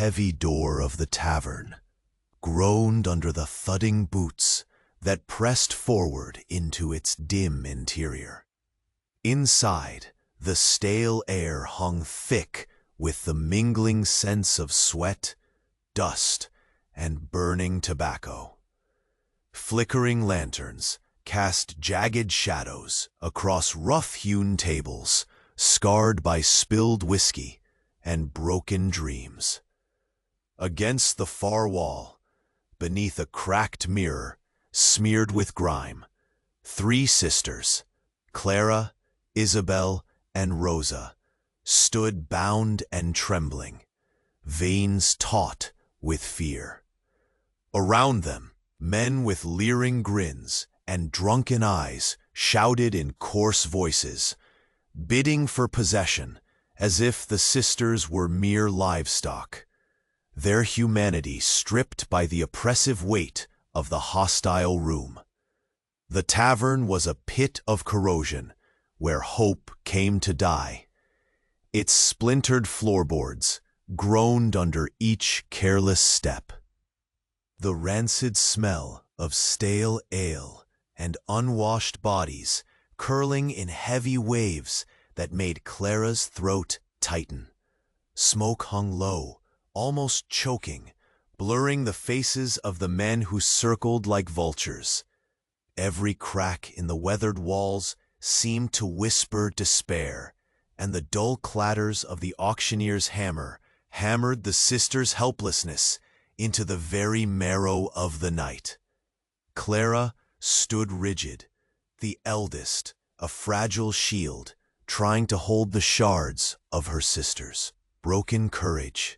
heavy door of the tavern groaned under the thudding boots that pressed forward into its dim interior. Inside, the stale air hung thick with the mingling scents of sweat, dust, and burning tobacco. Flickering lanterns cast jagged shadows across rough-hewn tables, scarred by spilled whiskey and broken dreams. Against the far wall, beneath a cracked mirror smeared with grime, 3 sisters, Clara, Isabel, and Rosa, stood bound and trembling, veins taut with fear. Around them, men with leering grins and drunken eyes shouted in coarse voices, bidding for possession as if the sisters were mere livestock, their humanity stripped by the oppressive weight of the hostile room. The tavern was a pit of corrosion where hope came to die. Its splintered floorboards groaned under each careless step. The rancid smell of stale ale and unwashed bodies curling in heavy waves that made Clara's throat tighten. Smoke hung low, almost choking, blurring the faces of the men who circled like vultures. Every crack in the weathered walls seemed to whisper despair, and the dull clatters of the auctioneer's hammer hammered the sisters' helplessness into the very marrow of the night. Clara stood rigid, the eldest, a fragile shield, trying to hold the shards of her sister's broken courage.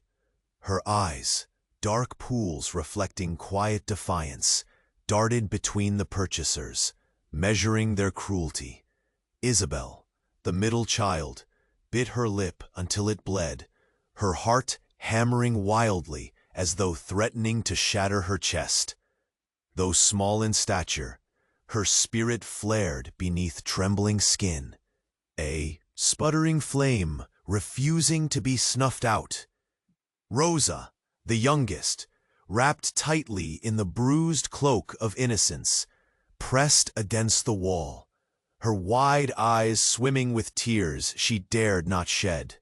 Her eyes, dark pools reflecting quiet defiance, darted between the purchasers, measuring their cruelty. Isabel, the middle child, bit her lip until it bled, her heart hammering wildly as though threatening to shatter her chest. Though small in stature, her spirit flared beneath trembling skin, a sputtering flame refusing to be snuffed out. Rosa, the youngest, wrapped tightly in the bruised cloak of innocence, pressed against the wall, her wide eyes swimming with tears she dared not shed.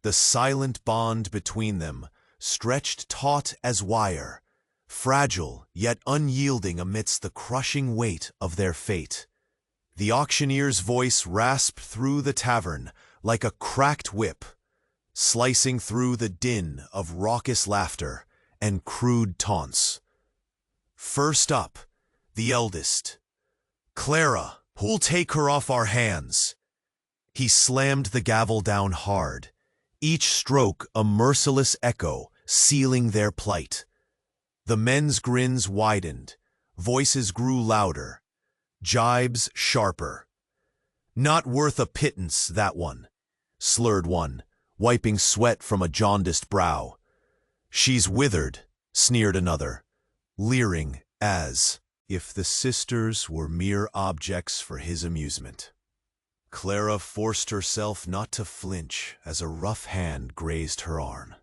The silent bond between them stretched taut as wire, fragile yet unyielding amidst the crushing weight of their fate. The auctioneer's voice rasped through the tavern like a cracked whip, slicing through the din of raucous laughter and crude taunts. First up, the eldest. "Clara, who'll take her off our hands?" He slammed the gavel down hard, each stroke a merciless echo sealing their plight. The men's grins widened, voices grew louder, jibes sharper. "Not worth a pittance, that one," slurred one, wiping sweat from a jaundiced brow. "She's withered," sneered another, leering as if the sisters were mere objects for his amusement. Clara forced herself not to flinch as a rough hand grazed her arm,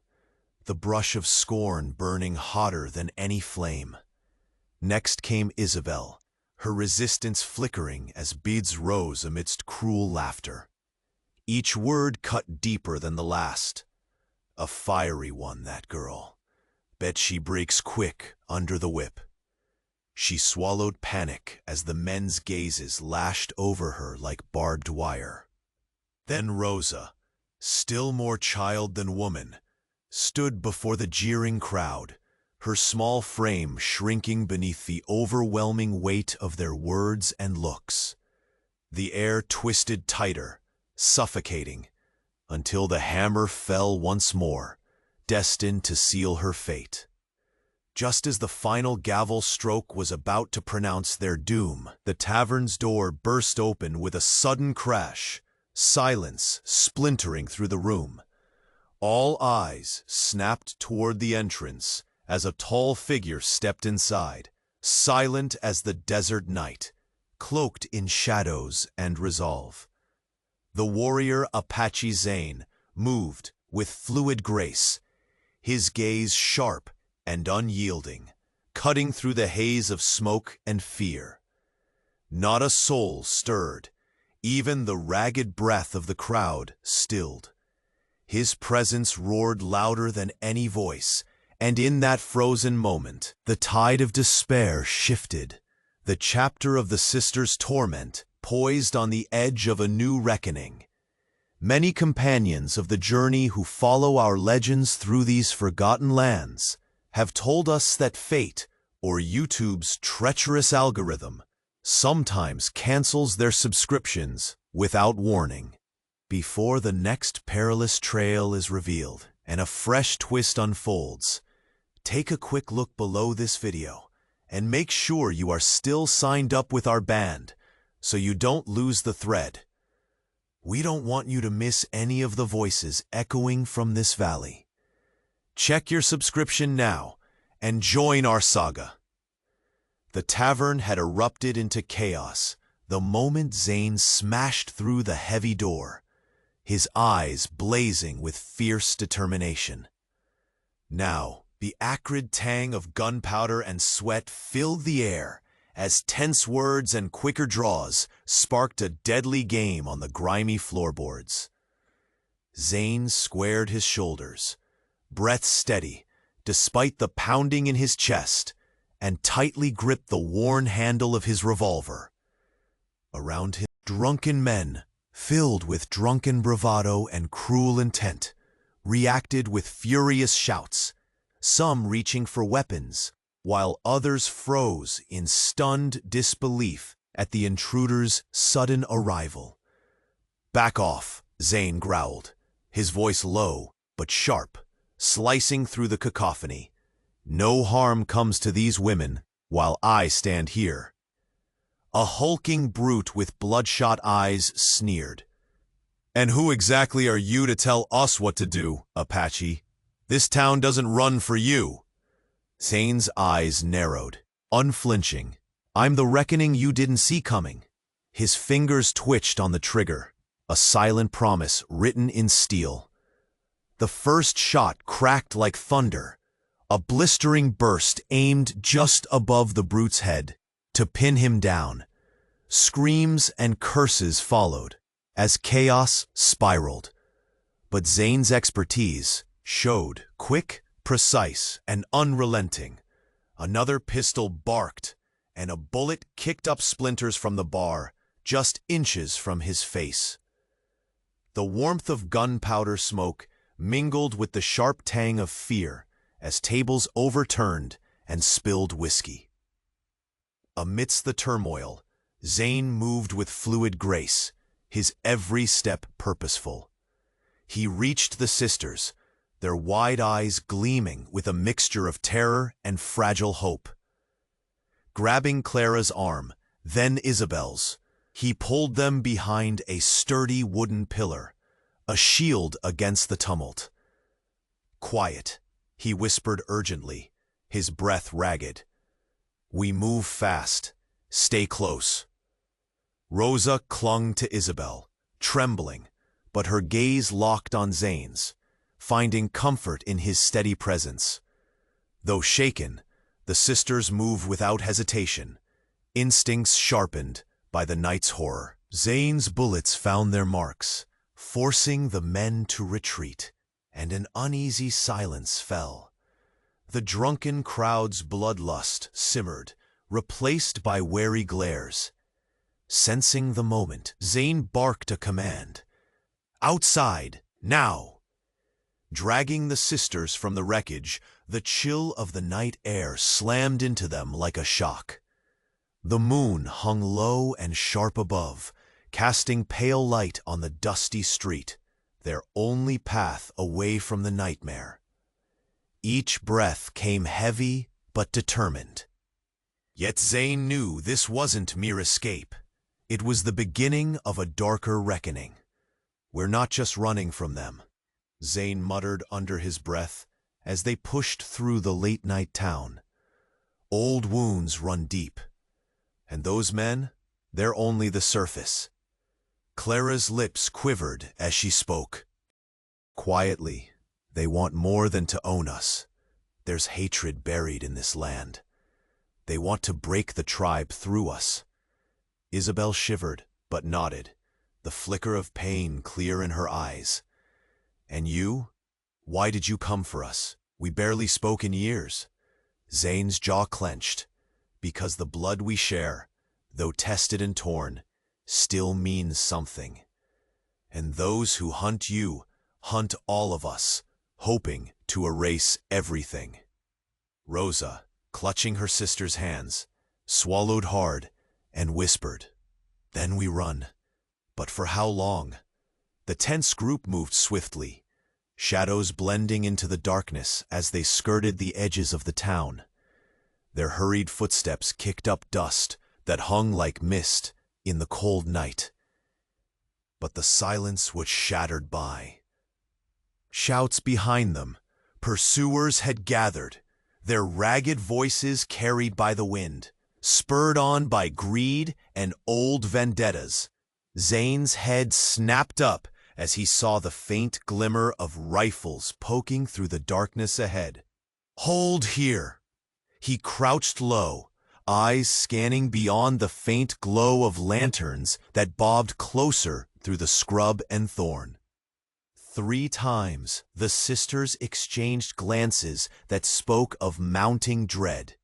the brush of scorn burning hotter than any flame. Next came Isabel, her resistance flickering as beads rose amidst cruel laughter. Each word cut deeper than the last. A fiery one, that girl. Bet she breaks quick under the whip. She swallowed panic as the men's gazes lashed over her like barbed wire. Then Rosa, still more child than woman, stood before the jeering crowd, her small frame shrinking beneath the overwhelming weight of their words and looks. The air twisted tighter, suffocating, until the hammer fell once more, destined to seal her fate. Just as the final gavel stroke was about to pronounce their doom, the tavern's door burst open with a sudden crash, silence splintering through the room. All eyes snapped toward the entrance as a tall figure stepped inside, silent as the desert night, cloaked in shadows and resolve. The warrior Apache Zane moved with fluid grace, his gaze sharp and unyielding, cutting through the haze of smoke and fear. Not a soul stirred, even the ragged breath of the crowd stilled. His presence roared louder than any voice, and in that frozen moment, the tide of despair shifted. The chapter of the sisters' torment poised on the edge of a new reckoning. Many companions of the journey who follow our legends through these forgotten lands have told us that fate, or YouTube's treacherous algorithm, sometimes cancels their subscriptions without warning. Before the next perilous trail is revealed and a fresh twist unfolds, take a quick look below this video and make sure you are still signed up with our band so you don't lose the thread. We don't want you to miss any of the voices echoing from this valley. Check your subscription now and join our saga. The tavern had erupted into chaos the moment Zane smashed through the heavy door, his eyes blazing with fierce determination. Now, the acrid tang of gunpowder and sweat filled the air as tense words and quicker draws sparked a deadly game on the grimy floorboards. Zane squared his shoulders, breath steady, despite the pounding in his chest, and tightly gripped the worn handle of his revolver. Around him, drunken men, filled with drunken bravado and cruel intent, reacted with furious shouts, some reaching for weapons, while others froze in stunned disbelief at the intruder's sudden arrival. "Back off," Zane growled, his voice low but sharp, slicing through the cacophony. "No harm comes to these women while I stand here." A hulking brute with bloodshot eyes sneered. "And who exactly are you to tell us what to do, Apache? This town doesn't run for you." Zane's eyes narrowed, unflinching. "I'm the reckoning you didn't see coming." His fingers twitched on the trigger, a silent promise written in steel. The first shot cracked like thunder, a blistering burst aimed just above the brute's head to pin him down. Screams and curses followed as chaos spiraled. But Zane's expertise showed, quick, precise, and unrelenting. Another pistol barked, and a bullet kicked up splinters from the bar, just inches from his face. The warmth of gunpowder smoke mingled with the sharp tang of fear as tables overturned and spilled whiskey. Amidst the turmoil, Zane moved with fluid grace, his every step purposeful. He reached the sisters, their wide eyes gleaming with a mixture of terror and fragile hope. Grabbing Clara's arm, then Isabel's, he pulled them behind a sturdy wooden pillar, a shield against the tumult. "Quiet," he whispered urgently, his breath ragged. "We move fast. Stay close." Rosa clung to Isabel, trembling, but her gaze locked on Zane's, finding comfort in his steady presence. Though shaken, the sisters moved without hesitation, instincts sharpened by the night's horror. Zane's bullets found their marks, forcing the men to retreat, and an uneasy silence fell. The drunken crowd's bloodlust simmered, replaced by wary glares. Sensing the moment, Zane barked a command. "Outside, now!" Dragging the sisters from the wreckage, the chill of the night air slammed into them like a shock. The moon hung low and sharp above, casting pale light on the dusty street, their only path away from the nightmare. Each breath came heavy but determined. Yet Zane knew this wasn't mere escape. It was the beginning of a darker reckoning. "We're not just running from them," Zane muttered under his breath as they pushed through the late-night town. "Old wounds run deep. And those men, they're only the surface." Clara's lips quivered as she spoke. Quietly, They want more than to own us. There's hatred buried in this land. They want to break the tribe through us. Isabel shivered, but nodded, the flicker of pain clear in her eyes. And you? Why did you come for us? We barely spoke in years. Zane's jaw clenched, because the blood we share, though tested and torn, still means something. And those who hunt you hunt all of us, hoping to erase everything. Rosa, clutching her sister's hands, swallowed hard and whispered, "Then we run. But for how long?" The tense group moved swiftly, shadows blending into the darkness as they skirted the edges of the town. Their hurried footsteps kicked up dust that hung like mist in the cold night. But the silence was shattered by shouts behind them. Pursuers had gathered, their ragged voices carried by the wind, spurred on by greed and old vendettas. Zane's head snapped up as he saw the faint glimmer of rifles poking through the darkness ahead. "Hold here!" He crouched low, eyes scanning beyond the faint glow of lanterns that bobbed closer through the scrub and thorn. 3 times the sisters exchanged glances that spoke of mounting dread.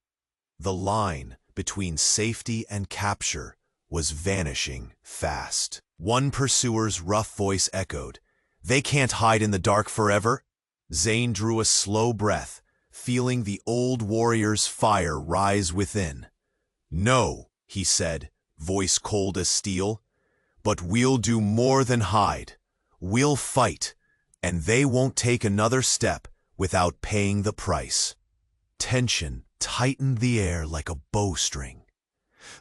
The line between safety and capture was vanishing fast. One pursuer's rough voice echoed, "They can't hide in the dark forever." Zane drew a slow breath, feeling the old warrior's fire rise within. "No," he said, voice cold as steel, "but we'll do more than hide. We'll fight, and they won't take another step without paying the price." Tension tightened the air like a bowstring.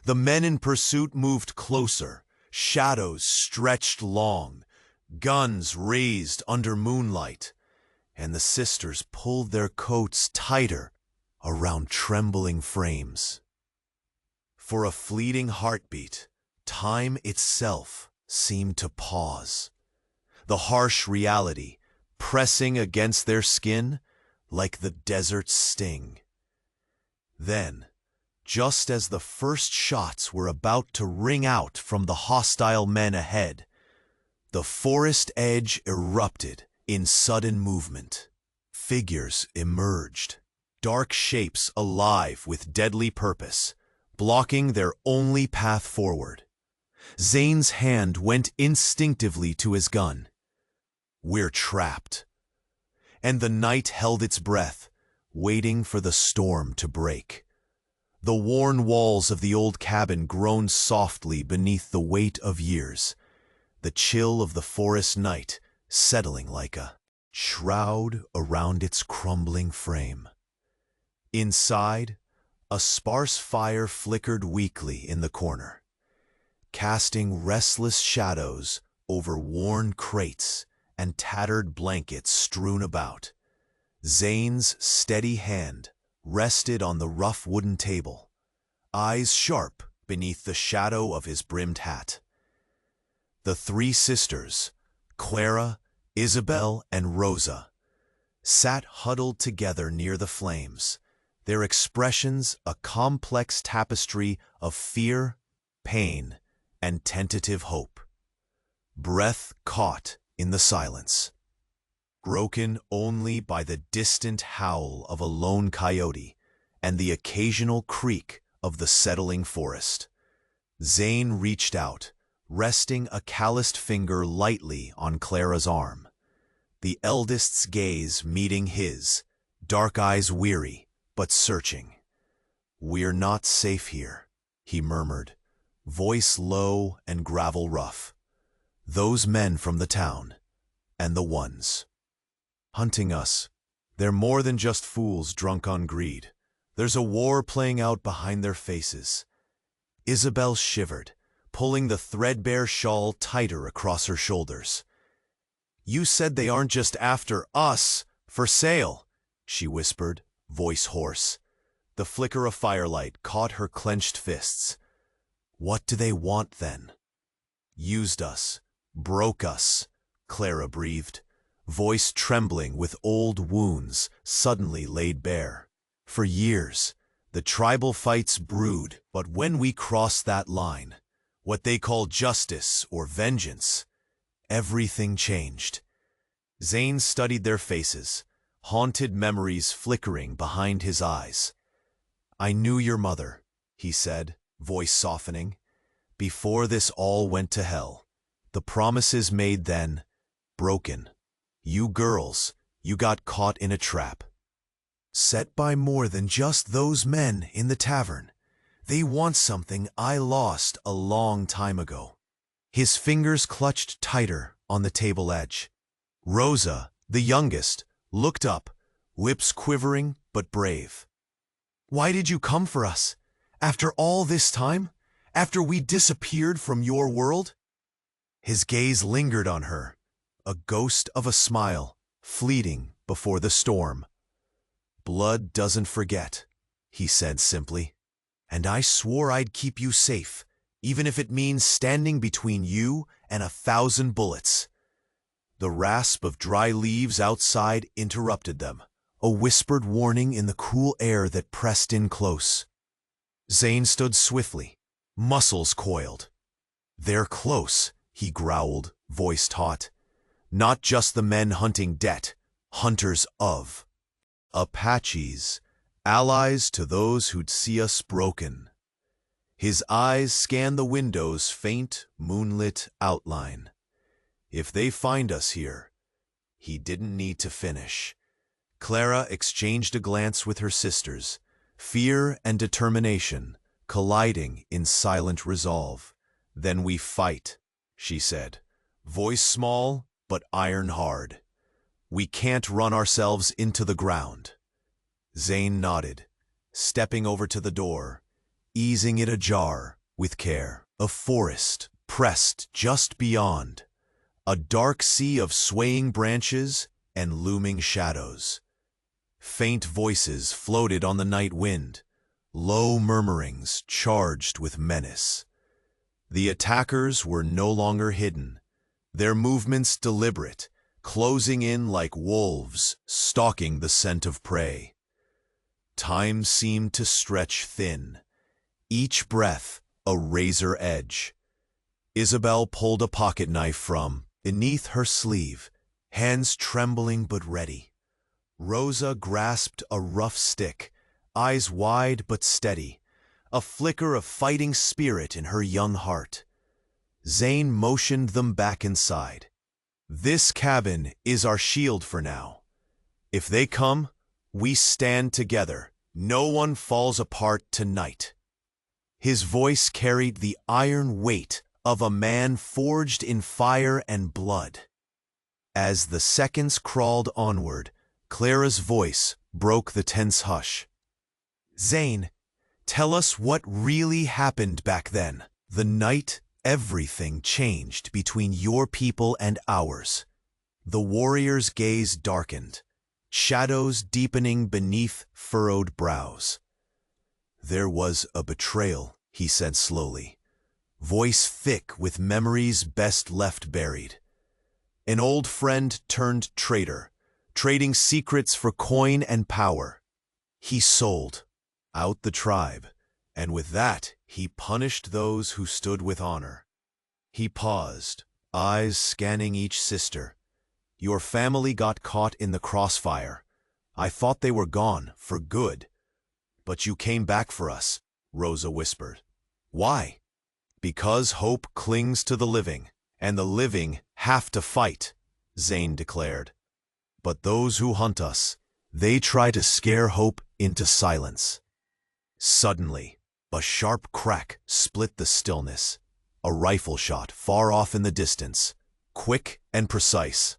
The men in pursuit moved closer, shadows stretched long, guns raised under moonlight, and the sisters pulled their coats tighter around trembling frames. For a fleeting heartbeat, time itself seemed to pause, the harsh reality pressing against their skin like the desert's sting. Then, just as the first shots were about to ring out from the hostile men ahead, the forest edge erupted in sudden movement. Figures emerged, dark shapes alive with deadly purpose, blocking their only path forward. Zane's hand went instinctively to his gun. "We're trapped." And the night held its breath, waiting for the storm to break. The worn walls of the old cabin groaned softly beneath the weight of years, the chill of the forest night settling like a shroud around its crumbling frame. Inside, a sparse fire flickered weakly in the corner, casting restless shadows over worn crates and tattered blankets strewn about. Zane's steady hand rested on the rough wooden table, eyes sharp beneath the shadow of his brimmed hat. The 3 sisters, Clara, Isabel, and Rosa, sat huddled together near the flames, their expressions a complex tapestry of fear, pain, and tentative hope. Breath caught in the silence, broken only by the distant howl of a lone coyote and the occasional creak of the settling forest. Zane reached out, resting a calloused finger lightly on Clara's arm, the eldest's gaze meeting his, dark eyes weary but searching. "We're not safe here," he murmured, voice low and gravel rough. "Those men from the town, and the ones hunting us, they're more than just fools drunk on greed. There's a war playing out behind their faces." Isabel shivered, pulling the threadbare shawl tighter across her shoulders. "You said they aren't just after us, for sale," she whispered, voice hoarse. The flicker of firelight caught her clenched fists. "What do they want then?" "Used us, broke us," Clara breathed, voice trembling with old wounds suddenly laid bare. For years, the tribal fights brewed, but when we crossed that line, what they call justice or vengeance, everything changed. Zane studied their faces, haunted memories flickering behind his eyes. "I knew your mother," he said, voice softening, "before this all went to hell. The promises made then, broken. You girls, you got caught in a trap. Set by more than just those men in the tavern. They want something I lost a long time ago." His fingers clutched tighter on the table edge. Rosa, the youngest, looked up, lips quivering but brave. "Why did you come for us? After all this time? After we disappeared from your world?" His gaze lingered on her, a ghost of a smile, fleeting before the storm. "Blood doesn't forget," he said simply. "And I swore I'd keep you safe, even if it means standing between you and 1,000 bullets." The rasp of dry leaves outside interrupted them, a whispered warning in the cool air that pressed in close. Zane stood swiftly, muscles coiled. "They're close," he growled, voice taut. "Not just the men hunting debt, hunters of. Apaches, allies to those who'd see us broken." His eyes scanned the window's faint, moonlit outline. "If they find us here..." He didn't need to finish. Clara exchanged a glance with her sisters, fear and determination colliding in silent resolve. "Then we fight," she said, voice small but iron hard. "We can't run ourselves into the ground." Zane nodded, stepping over to the door, easing it ajar with care. A forest pressed just beyond, a dark sea of swaying branches and looming shadows. Faint voices floated on the night wind, low murmurings charged with menace. The attackers were no longer hidden, their movements deliberate, closing in like wolves stalking the scent of prey. Time seemed to stretch thin, each breath a razor edge. Isabel pulled a pocket knife from beneath her sleeve, hands trembling but ready. Rosa grasped a rough stick, eyes wide but steady, a flicker of fighting spirit in her young heart. Zane motioned them back inside. "This cabin is our shield for now. If they come, we stand together. No one falls apart tonight." His voice carried the iron weight of a man forged in fire and blood. As the seconds crawled onward, Clara's voice broke the tense hush. "Zane, tell us what really happened back then. The night everything changed between your people and ours." The warrior's gaze darkened, shadows deepening beneath furrowed brows. "There was a betrayal," he said slowly, voice thick with memories best left buried. "An old friend turned traitor, trading secrets for coin and power. He sold out the tribe, and with that he punished those who stood with honor." He paused, eyes scanning each sister. "Your family got caught in the crossfire. I thought they were gone for good. But you came back for us," Rosa whispered. "Why?" "Because hope clings to the living, and the living have to fight," Zane declared. "But those who hunt us, they try to scare hope into silence." Suddenly, a sharp crack split the stillness. A rifle shot far off in the distance, quick and precise.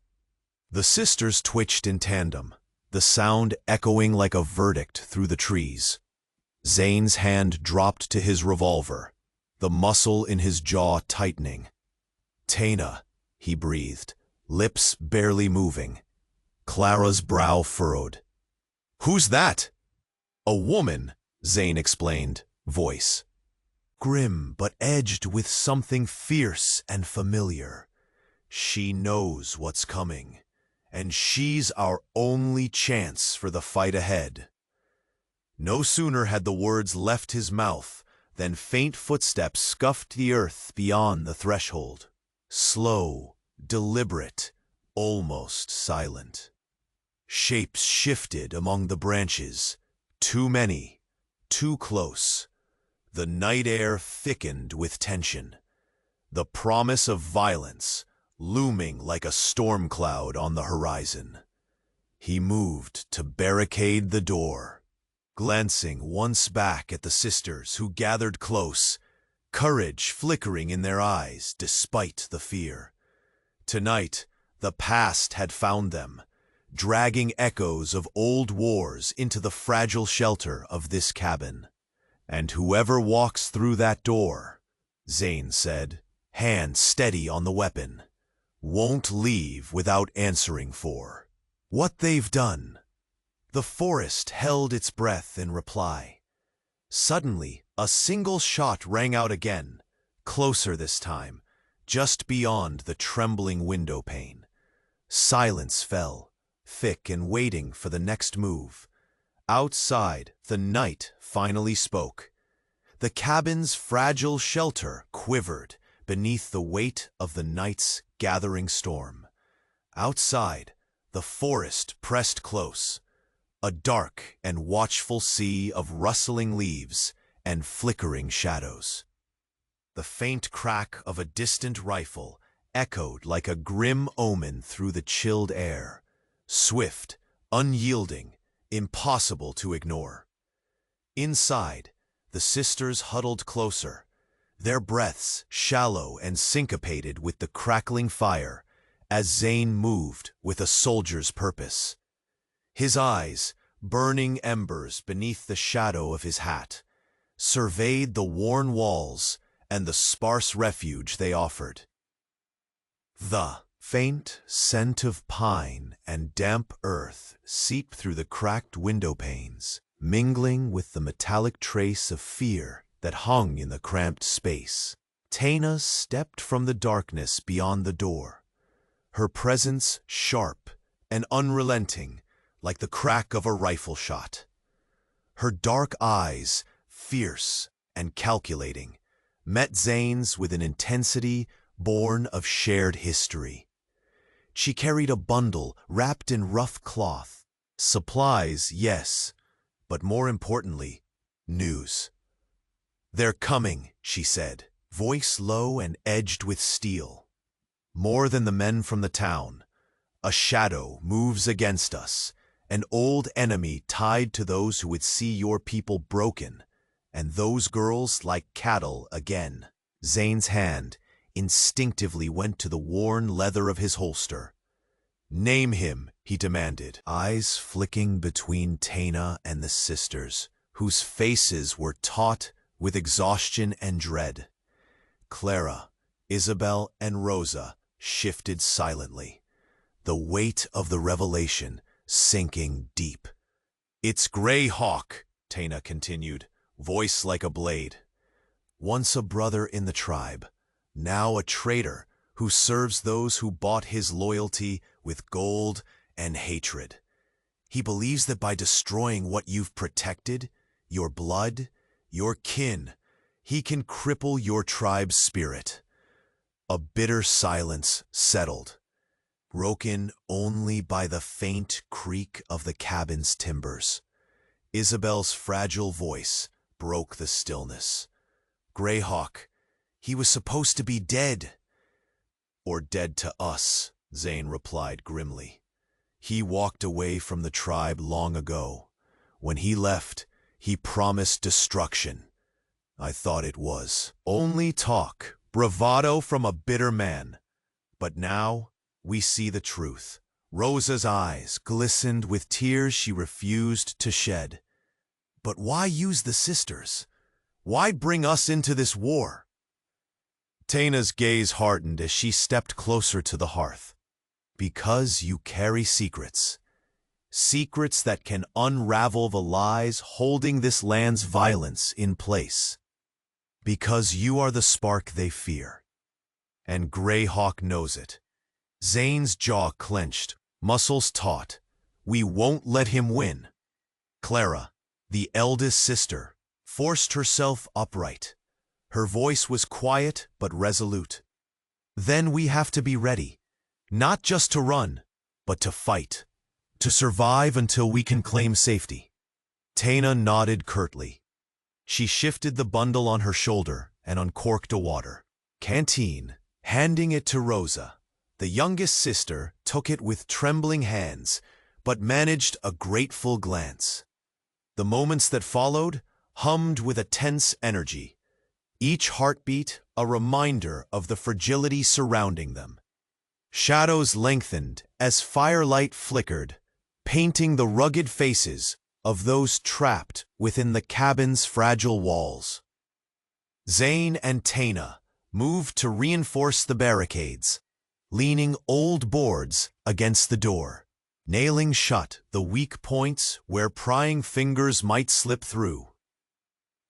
The sisters twitched in tandem, the sound echoing like a verdict through the trees. Zane's hand dropped to his revolver, the muscle in his jaw tightening. "Tana," he breathed, lips barely moving. Clara's brow furrowed. "Who's that?" "A woman," Zane explained, voice grim but edged with something fierce and familiar. "She knows what's coming, and she's our only chance for the fight ahead." No sooner had the words left his mouth than faint footsteps scuffed the earth beyond the threshold. Slow, deliberate, almost silent. Shapes shifted among the branches, too many, too close. The night air thickened with tension, the promise of violence looming like a storm cloud on the horizon. He moved to barricade the door, glancing once back at the sisters who gathered close, courage flickering in their eyes despite the fear. Tonight, the past had found them, dragging echoes of old wars into the fragile shelter of this cabin. "And whoever walks through that door," Zane said, hand steady on the weapon, "won't leave without answering for what they've done." The forest held its breath in reply. Suddenly, a single shot rang out again, closer this time, just beyond the trembling window pane. Silence fell, thick and waiting for the next move. Outside, the night finally spoke. The cabin's fragile shelter quivered beneath the weight of the night's gathering storm. Outside, the forest pressed close, a dark and watchful sea of rustling leaves and flickering shadows. The faint crack of a distant rifle echoed like a grim omen through the chilled air, swift, unyielding, impossible to ignore. Inside, the sisters huddled closer, their breaths shallow and syncopated with the crackling fire as Zane moved with a soldier's purpose. His eyes, burning embers beneath the shadow of his hat, surveyed the worn walls and the sparse refuge they offered. The faint scent of pine and damp earth seeped through the cracked window panes, mingling with the metallic trace of fear that hung in the cramped space. Taina stepped from the darkness beyond the door, her presence sharp and unrelenting like the crack of a rifle shot. Her dark eyes, fierce and calculating, met Zane's with an intensity born of shared history. She carried a bundle wrapped in rough cloth. Supplies, yes, but more importantly, news. "They're coming," she said, voice low and edged with steel. "More than the men from the town. A shadow moves against us, an old enemy tied to those who would see your people broken, and those girls like cattle again." Zane's hand instinctively went to the worn leather of his holster. "Name him," he demanded, eyes flicking between Taina and the sisters, whose faces were taut with exhaustion and dread. Clara, Isabel, and Rosa shifted silently, the weight of the revelation sinking deep. "It's Grey Hawk," Taina continued, voice like a blade. "Once a brother in the tribe, now a traitor who serves those who bought his loyalty with gold and hatred. He believes that by destroying what you've protected, your blood, your kin, he can cripple your tribe's spirit." A bitter silence settled, broken only by the faint creak of the cabin's timbers. Isabel's fragile voice broke the stillness. "Grey Hawk, he was supposed to be dead." "Or dead to us," Zane replied grimly. "He walked away from the tribe long ago. When he left, he promised destruction. I thought it was only talk, bravado from a bitter man. But now we see the truth." Rosa's eyes glistened with tears she refused to shed. "But why use the sisters? Why bring us into this war?" Taina's gaze hardened as she stepped closer to the hearth. "Because you carry secrets. Secrets that can unravel the lies holding this land's violence in place. Because you are the spark they fear. And Grey Hawk knows it." Zane's jaw clenched, muscles taut. We won't let him win. Clara, the eldest sister, forced herself upright. Her voice was quiet but resolute. Then we have to be ready, not just to run, but to fight, to survive until we can claim safety. Taina nodded curtly. She shifted the bundle on her shoulder and uncorked a water canteen, handing it to Rosa. The youngest sister took it with trembling hands, but managed a grateful glance. The moments that followed hummed with a tense energy, each heartbeat a reminder of the fragility surrounding them. Shadows lengthened as firelight flickered, painting the rugged faces of those trapped within the cabin's fragile walls. Zane and Taina moved to reinforce the barricades, leaning old boards against the door, nailing shut the weak points where prying fingers might slip through.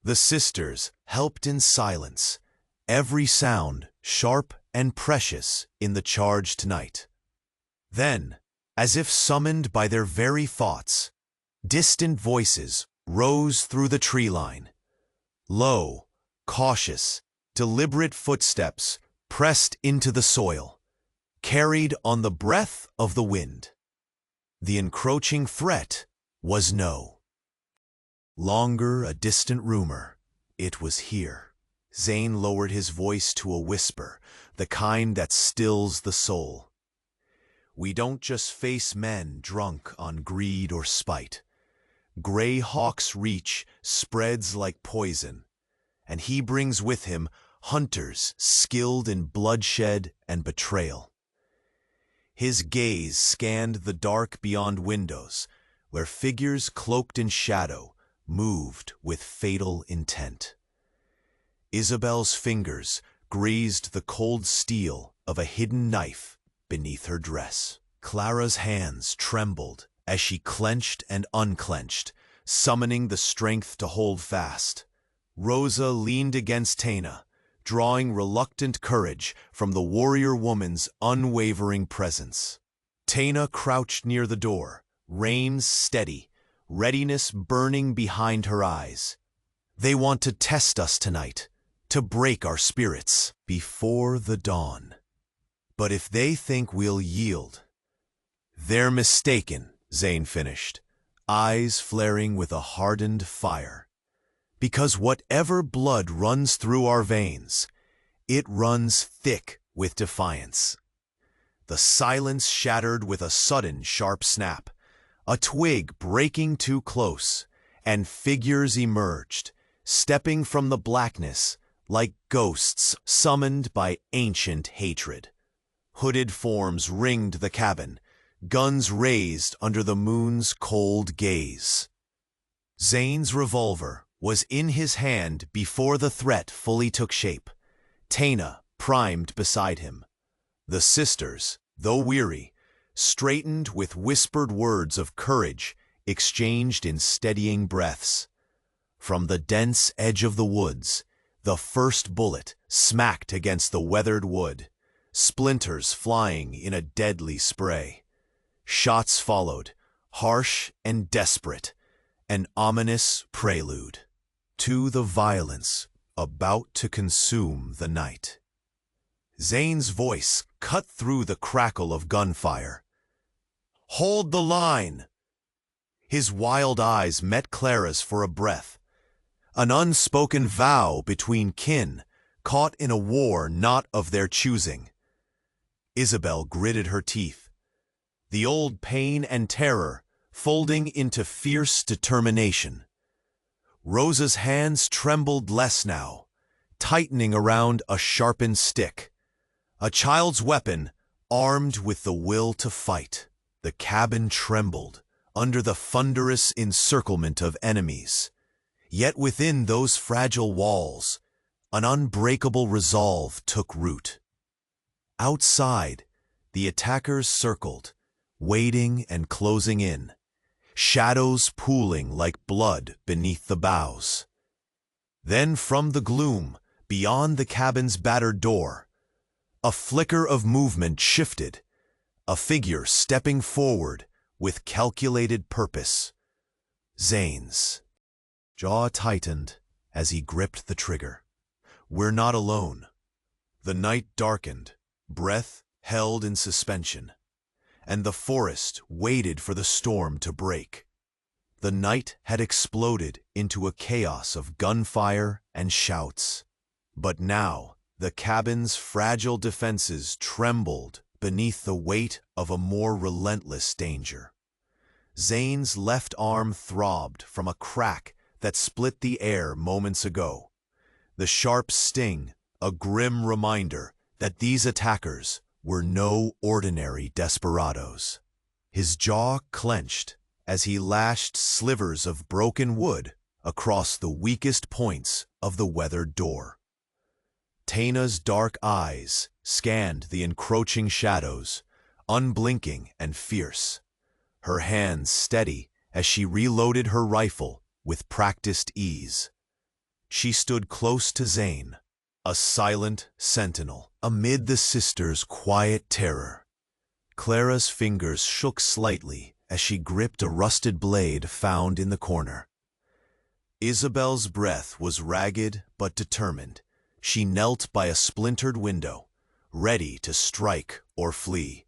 The sisters helped in silence, every sound sharp and precious in the charged night. Then, as if summoned by their very thoughts, distant voices rose through the tree line. Low, cautious, deliberate footsteps pressed into the soil, carried on the breath of the wind. The encroaching threat was no longer a distant rumor. It was here. Zane lowered his voice to a whisper, the kind that stills the soul. We don't just face men drunk on greed or spite. Gray Hawk's reach spreads like poison, and he brings with him hunters skilled in bloodshed and betrayal. His gaze scanned the dark beyond windows, where figures cloaked in shadow moved with fatal intent. Isabel's fingers grazed the cold steel of a hidden knife beneath her dress. Clara's hands trembled as she clenched and unclenched, summoning the strength to hold fast. Rosa leaned against Taina, drawing reluctant courage from the warrior woman's unwavering presence. Taina crouched near the door, reins steady, readiness burning behind her eyes. They want to test us tonight, to break our spirits before the dawn. But if they think we'll yield, they're mistaken, Zane finished, eyes flaring with a hardened fire. Because whatever blood runs through our veins, it runs thick with defiance. The silence shattered with a sudden sharp snap, a twig breaking too close, and figures emerged, stepping from the blackness like ghosts summoned by ancient hatred. Hooded forms ringed the cabin, guns raised under the moon's cold gaze. Zane's revolver was in his hand before the threat fully took shape, Taina primed beside him. The sisters, though weary, straightened with whispered words of courage exchanged in steadying breaths. From the dense edge of the woods, the first bullet smacked against the weathered wood, splinters flying in a deadly spray. Shots followed, harsh and desperate, an ominous prelude to the violence about to consume the night. Zane's voice cut through the crackle of gunfire. "Hold the line!" His wild eyes met Clara's for a breath, an unspoken vow between kin, caught in a war not of their choosing. Isabel gritted her teeth, the old pain and terror folding into fierce determination. Rosa's hands trembled less now, tightening around a sharpened stick, a child's weapon armed with the will to fight. The cabin trembled under the thunderous encirclement of enemies, yet within those fragile walls, an unbreakable resolve took root. Outside, the attackers circled, waiting and closing in, shadows pooling like blood beneath the boughs. Then from the gloom, beyond the cabin's battered door, a flicker of movement shifted, a figure stepping forward with calculated purpose. Zane's jaw tightened as he gripped the trigger. We're not alone. The night darkened, breath held in suspension, and the forest waited for the storm to break. The night had exploded into a chaos of gunfire and shouts. But now, the cabin's fragile defenses trembled beneath the weight of a more relentless danger. Zane's left arm throbbed from a crack that split the air moments ago. The sharp sting, a grim reminder that these attackers were no ordinary desperados. His jaw clenched as he lashed slivers of broken wood across the weakest points of the weathered door. Taina's dark eyes scanned the encroaching shadows, unblinking and fierce, her hands steady as she reloaded her rifle with practiced ease. She stood close to Zane, a silent sentinel amid the sisters' quiet terror. Clara's fingers shook slightly as she gripped a rusted blade found in the corner. Isabel's breath was ragged but determined. She knelt by a splintered window, ready to strike or flee.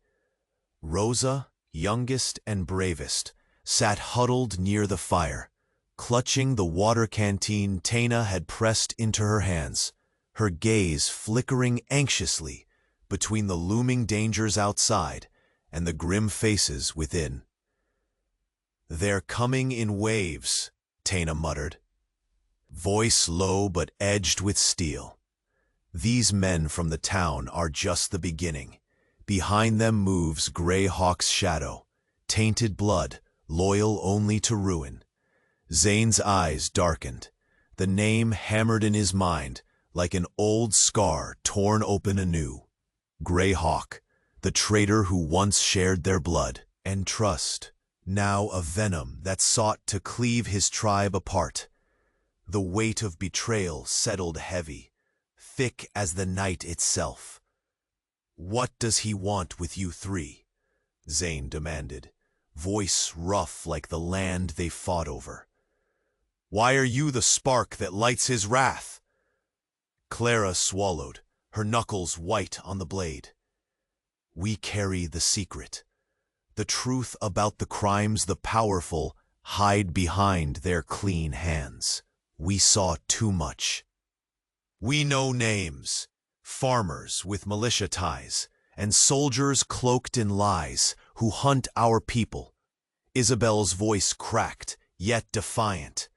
Rosa, youngest and bravest, sat huddled near the fire, clutching the water canteen Taina had pressed into her hands, her gaze flickering anxiously between the looming dangers outside and the grim faces within. "They're coming in waves," Taina muttered, voice low but edged with steel. "These men from the town are just the beginning. Behind them moves Greyhawk's shadow, tainted blood, loyal only to ruin." Zane's eyes darkened, the name hammered in his mind like an old scar torn open anew. Greyhawk, the traitor who once shared their blood and trust, now a venom that sought to cleave his tribe apart. The weight of betrayal settled heavy, thick as the night itself. "What does he want with you three?" Zane demanded, voice rough like the land they fought over. "Why are you the spark that lights his wrath?" Clara swallowed, her knuckles white on the blade. "We carry the secret, the truth about the crimes the powerful hide behind their clean hands. We saw too much. We know names, farmers with militia ties, and soldiers cloaked in lies who hunt our people." Isabel's voice cracked, yet defiant.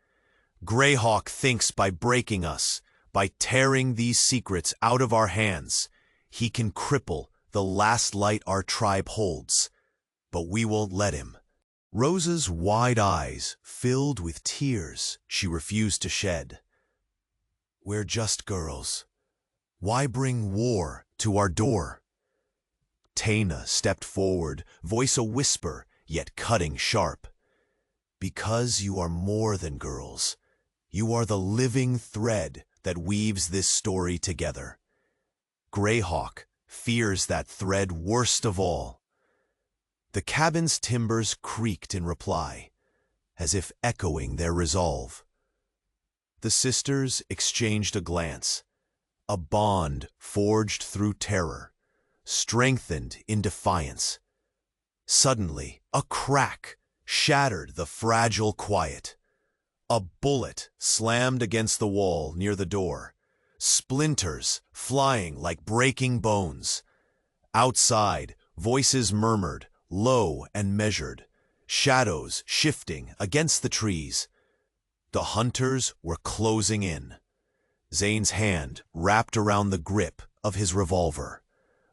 "Greyhawk thinks by breaking us, by tearing these secrets out of our hands, he can cripple the last light our tribe holds. But we won't let him." Rosa's wide eyes filled with tears she refused to shed. "We're just girls. Why bring war to our door?" Taina stepped forward, voice a whisper, yet cutting sharp. "Because you are more than girls. You are the living thread that weaves this story together. Greyhawk fears that thread worst of all." The cabin's timbers creaked in reply, as if echoing their resolve. The sisters exchanged a glance, a bond forged through terror, strengthened in defiance. Suddenly, a crack shattered the fragile quiet. A bullet slammed against the wall near the door, splinters flying like breaking bones. Outside, voices murmured, low and measured, shadows shifting against the trees. The hunters were closing in. Zane's hand wrapped around the grip of his revolver,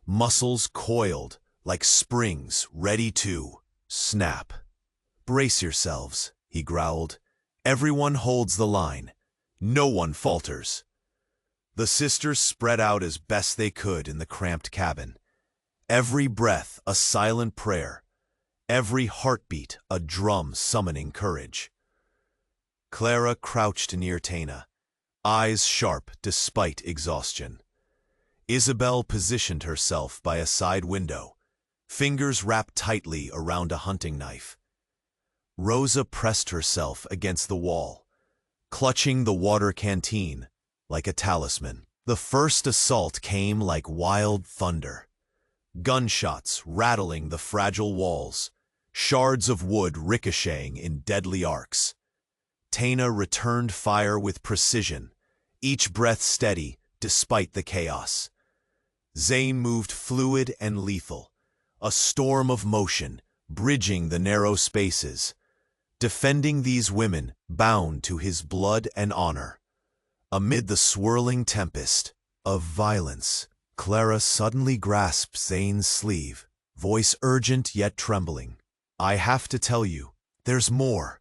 muscles coiled like springs ready to snap. "Brace yourselves," he growled. "Everyone holds the line. No one falters." The sisters spread out as best they could in the cramped cabin, every breath a silent prayer, every heartbeat a drum summoning courage. Clara crouched near Taina, eyes sharp despite exhaustion. Isabel positioned herself by a side window, fingers wrapped tightly around a hunting knife. Rosa pressed herself against the wall, clutching the water canteen like a talisman. The first assault came like wild thunder, gunshots rattling the fragile walls, shards of wood ricocheting in deadly arcs. Taina returned fire with precision, each breath steady despite the chaos. Zane moved fluid and lethal, a storm of motion bridging the narrow spaces, defending these women bound to his blood and honor. Amid the swirling tempest of violence, Clara suddenly grasped Zane's sleeve, voice urgent yet trembling. "I have to tell you, there's more.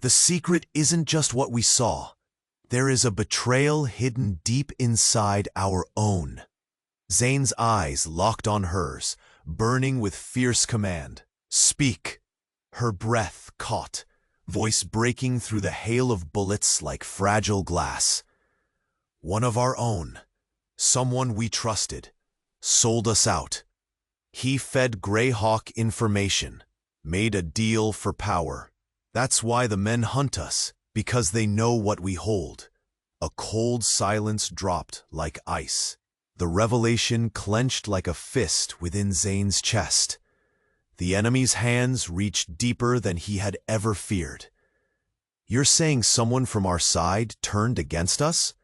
The secret isn't just what we saw. There is a betrayal hidden deep inside our own." Zane's eyes locked on hers, burning with fierce command. "Speak." Her breath caught, voice breaking through the hail of bullets like fragile glass. "One of our own, someone we trusted, sold us out. He fed Greyhawk information, made a deal for power. That's why the men hunt us, because they know what we hold." A cold silence dropped like ice. The revelation clenched like a fist within Zane's chest. The enemy's hands reached deeper than he had ever feared. "You're saying someone from our side turned against us?"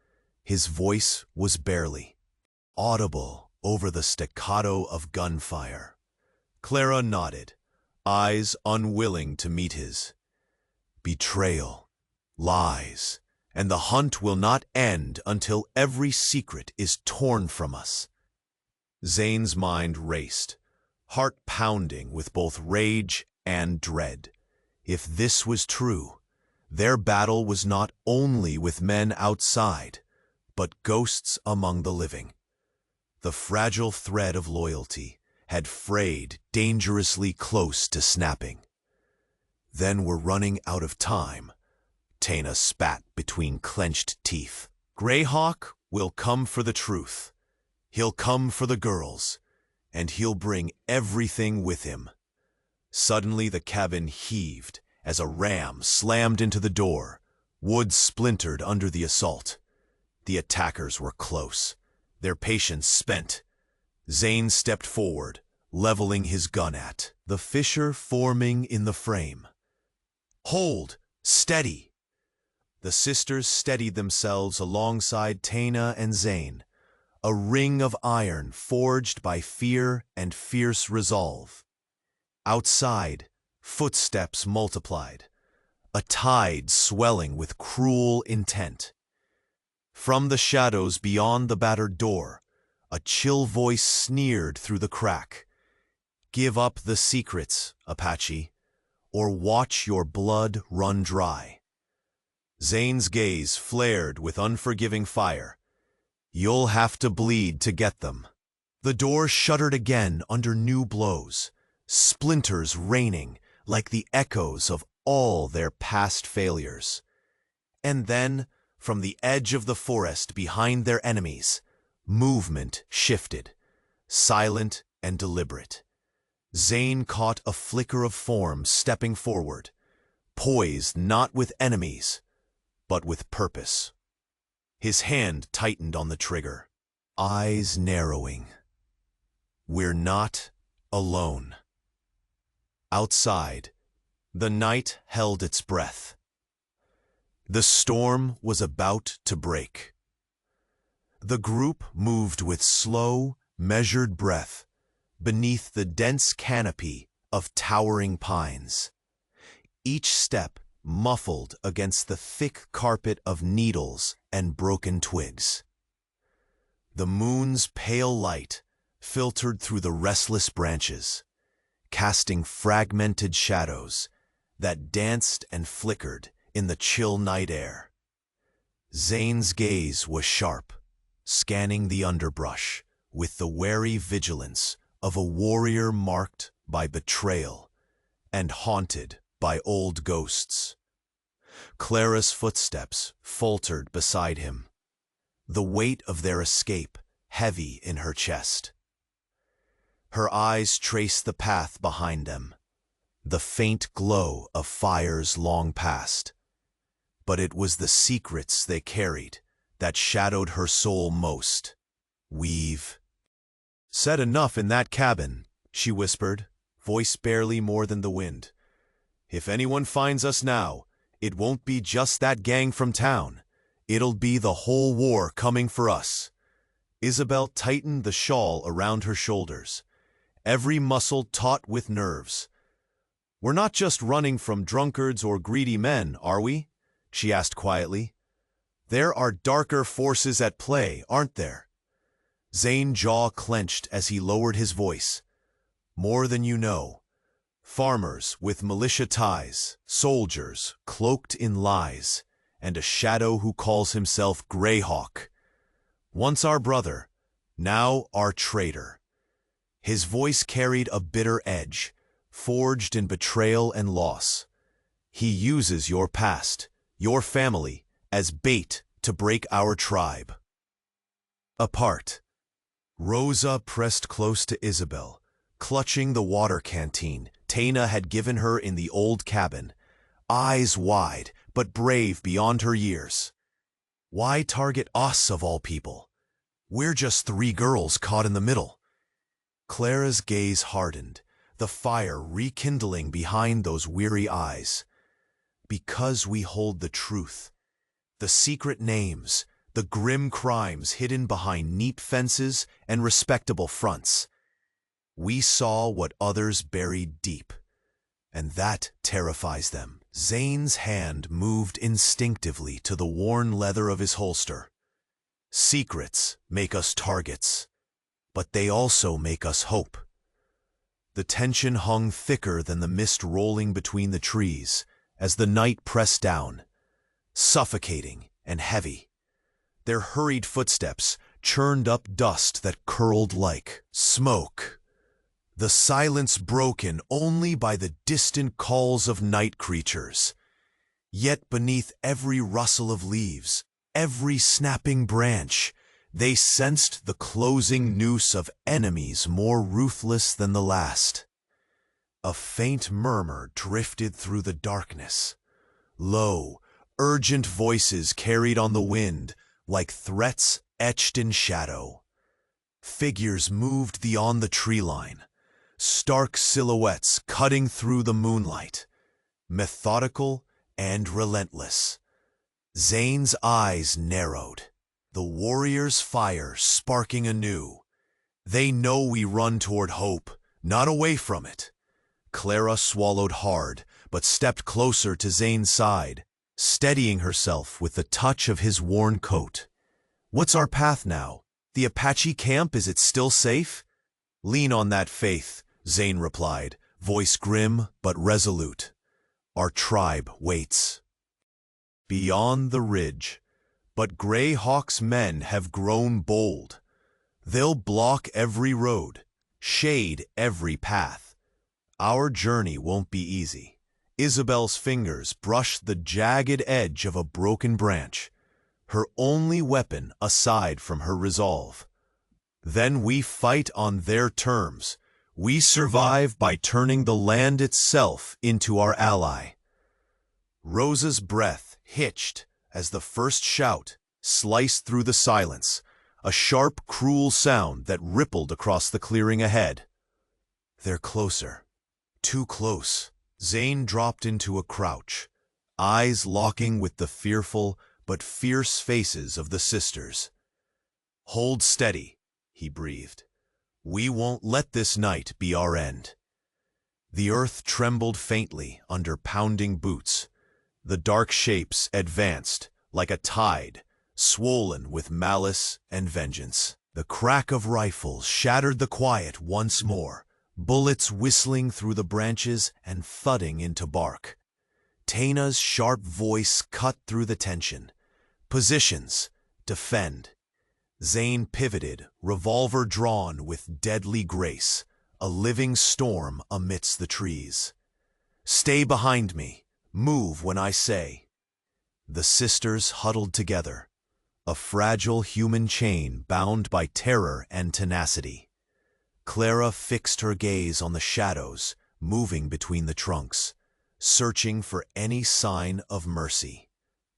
His voice was barely audible over the staccato of gunfire. Clara nodded, eyes unwilling to meet his. "Betrayal, lies, and the hunt will not end until every secret is torn from us." Zane's mind raced, heart pounding with both rage and dread. If this was true, their battle was not only with men outside, but ghosts among the living. The fragile thread of loyalty had frayed dangerously close to snapping. "Then we're running out of time," Taina spat between clenched teeth. "Greyhawk will come for the truth. He'll come for the girls, and he'll bring everything with him." Suddenly the cabin heaved as a ram slammed into the door, wood splintered under the assault. The attackers were close, their patience spent. Zane stepped forward, leveling his gun at the fissure forming in the frame. "Hold! Steady!" The sisters steadied themselves alongside Taina and Zane, a ring of iron forged by fear and fierce resolve. Outside, footsteps multiplied, a tide swelling with cruel intent. From the shadows beyond the battered door, a chill voice sneered through the crack. "Give up the secrets, Apache, or watch your blood run dry." Zane's gaze flared with unforgiving fire. "You'll have to bleed to get them." The door shuddered again under new blows, splinters raining like the echoes of all their past failures. And then, from the edge of the forest behind their enemies, movement shifted, silent and deliberate. Zane caught a flicker of form stepping forward, poised not with enemies, but with purpose. His hand tightened on the trigger, eyes narrowing. "We're not alone." Outside, the night held its breath. The storm was about to break. The group moved with slow, measured breath beneath the dense canopy of towering pines, each step muffled against the thick carpet of needles and broken twigs. The moon's pale light filtered through the restless branches, casting fragmented shadows that danced and flickered in the chill night air. Zane's gaze was sharp, scanning the underbrush with the wary vigilance of a warrior marked by betrayal and haunted by old ghosts. Clara's footsteps faltered beside him, the weight of their escape heavy in her chest. Her eyes traced the path behind them, the faint glow of fires long past. But it was the secrets they carried that shadowed her soul most. "We've said enough in that cabin," she whispered, voice barely more than the wind. "If anyone finds us now, it won't be just that gang from town. It'll be the whole war coming for us." Isabel tightened the shawl around her shoulders, every muscle taut with nerves. "We're not just running from drunkards or greedy men, are we?" she asked quietly. "There are darker forces at play, aren't there?" Zane's jaw clenched as he lowered his voice. "More than you know. Farmers with militia ties, soldiers cloaked in lies, and a shadow who calls himself Greyhawk. Once our brother, now our traitor." His voice carried a bitter edge, forged in betrayal and loss. "He uses your past, your family, as bait to break our tribe." Apart, Rosa pressed close to Isabel, clutching the water canteen Tana had given her in the old cabin, eyes wide but brave beyond her years. "Why target us of all people? We're just three girls caught in the middle." Clara's gaze hardened, the fire rekindling behind those weary eyes. "Because we hold the truth, the secret names, the grim crimes hidden behind neat fences and respectable fronts. We saw what others buried deep, and that terrifies them." Zane's hand moved instinctively to the worn leather of his holster. "Secrets make us targets, but they also make us hope." The tension hung thicker than the mist rolling between the trees as the night pressed down, suffocating and heavy. Their hurried footsteps churned up dust that curled like smoke, the silence broken only by the distant calls of night creatures. Yet beneath every rustle of leaves, every snapping branch, they sensed the closing noose of enemies more ruthless than the last. A faint murmur drifted through the darkness. Low, urgent voices carried on the wind, like threats etched in shadow. Figures moved beyond the tree line, stark silhouettes cutting through the moonlight, methodical and relentless. Zane's eyes narrowed, the warrior's fire sparking anew. "They know we run toward hope, not away from it." Clara swallowed hard, but stepped closer to Zane's side, steadying herself with the touch of his worn coat. "What's our path now? The Apache camp, is it still safe?" "Lean on that faith," Zane replied, voice grim but resolute. "Our tribe waits beyond the ridge, but Greyhawk's men have grown bold. They'll block every road, shade every path. Our journey won't be easy." Isabel's fingers brushed the jagged edge of a broken branch, her only weapon aside from her resolve. "Then we fight on their terms. We survive by turning the land itself into our ally." Rosa's breath hitched as the first shout sliced through the silence, a sharp, cruel sound that rippled across the clearing ahead. "They're closer. Too close." Zane dropped into a crouch, eyes locking with the fearful but fierce faces of the sisters. "Hold steady," he breathed. "We won't let this night be our end." The earth trembled faintly under pounding boots. The dark shapes advanced like a tide, swollen with malice and vengeance. The crack of rifles shattered the quiet once more, bullets whistling through the branches and thudding into bark. Tana's sharp voice cut through the tension. "Positions, defend." Zane pivoted, revolver drawn with deadly grace, a living storm amidst the trees. "Stay behind me. Move when I say." The sisters huddled together, a fragile human chain bound by terror and tenacity. Clara fixed her gaze on the shadows moving between the trunks, searching for any sign of mercy.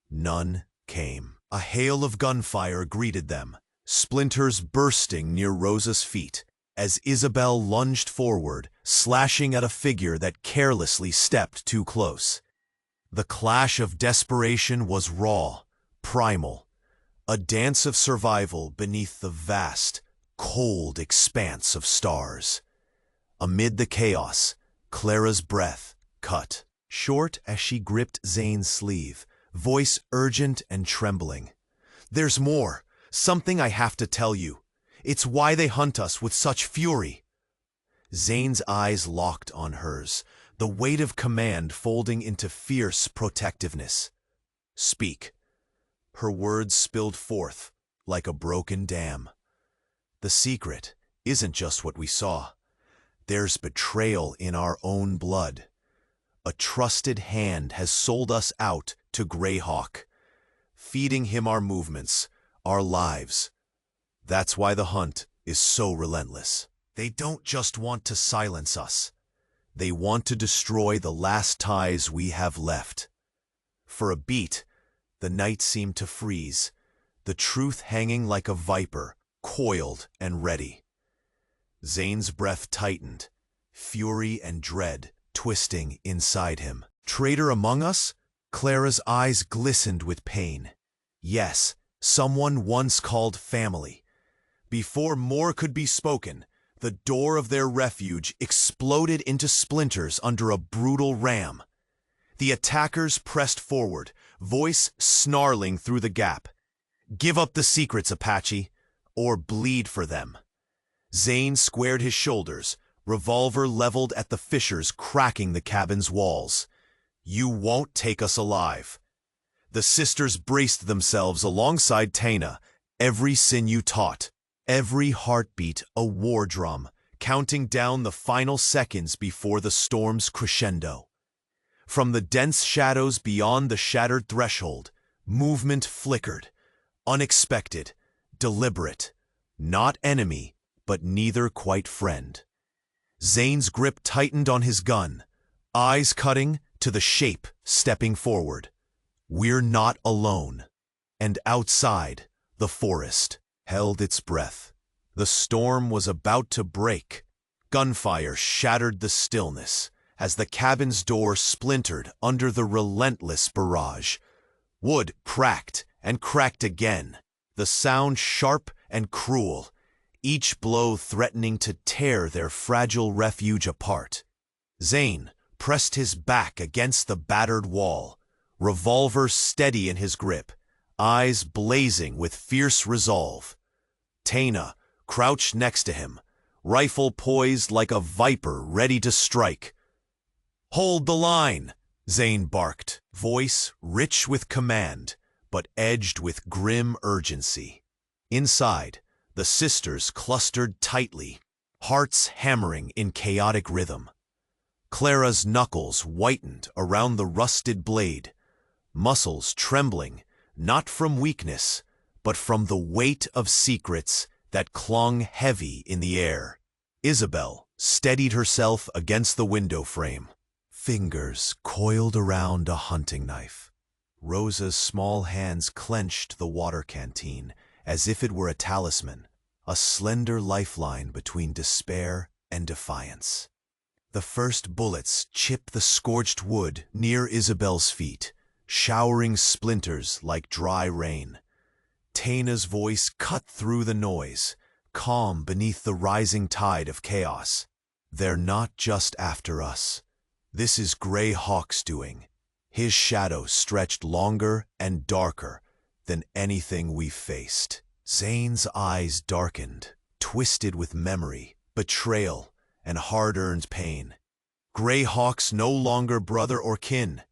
None came. A hail of gunfire greeted them, splinters bursting near Rosa's feet, as Isabel lunged forward, slashing at a figure that carelessly stepped too close. The clash of desperation was raw, primal, a dance of survival beneath the vast, cold expanse of stars. Amid the chaos, Clara's breath cut short as she gripped Zane's sleeve, voice urgent and trembling. "There's more, something I have to tell you. It's why they hunt us with such fury." Zane's eyes locked on hers, the weight of command folding into fierce protectiveness. "Speak." Her words spilled forth like a broken dam. "The secret isn't just what we saw. There's betrayal in our own blood. A trusted hand has sold us out to Greyhawk, feeding him our movements, our lives. That's why the hunt is so relentless. They don't just want to silence us. They want to destroy the last ties we have left." For a beat, the night seemed to freeze, the truth hanging like a viper, coiled and ready. Zane's breath tightened, fury and dread twisting inside him. "Traitor among us?" Clara's eyes glistened with pain. "Yes, someone once called family." Before more could be spoken, the door of their refuge exploded into splinters under a brutal ram. The attackers pressed forward, voice snarling through the gap. "Give up the secrets, Apache, or bleed for them." Zane squared his shoulders, revolver leveled at the fissures cracking the cabin's walls. "You won't take us alive." The sisters braced themselves alongside Taina, every sinew taut, every heartbeat a war drum, counting down the final seconds before the storm's crescendo. From the dense shadows beyond the shattered threshold, movement flickered, unexpected, deliberate, not enemy, but neither quite friend. Zane's grip tightened on his gun, eyes cutting to the shape stepping forward. We're not alone. And outside, the forest held its breath. The storm was about to break. Gunfire shattered the stillness as the cabin's door splintered under the relentless barrage. Wood cracked and cracked again, the sound sharp and cruel, each blow threatening to tear their fragile refuge apart. Zane pressed his back against the battered wall, revolver steady in his grip, eyes blazing with fierce resolve. Taina crouched next to him, rifle poised like a viper ready to strike. "Hold the line," Zane barked, voice rich with command, but edged with grim urgency. Inside, the sisters clustered tightly, hearts hammering in chaotic rhythm. Clara's knuckles whitened around the rusted blade, muscles trembling, not from weakness, but from the weight of secrets that clung heavy in the air. Isabel steadied herself against the window frame, fingers coiled around a hunting knife. Rosa's small hands clenched the water canteen as if it were a talisman, a slender lifeline between despair and defiance. The first bullets chipped the scorched wood near Isabel's feet, showering splinters like dry rain. Taina's voice cut through the noise, calm beneath the rising tide of chaos. "They're not just after us. This is Greyhawk's doing. His shadow stretched longer and darker than anything we've faced." Zane's eyes darkened, twisted with memory, betrayal, and hard-earned pain. Greyhawk's no longer brother or kin.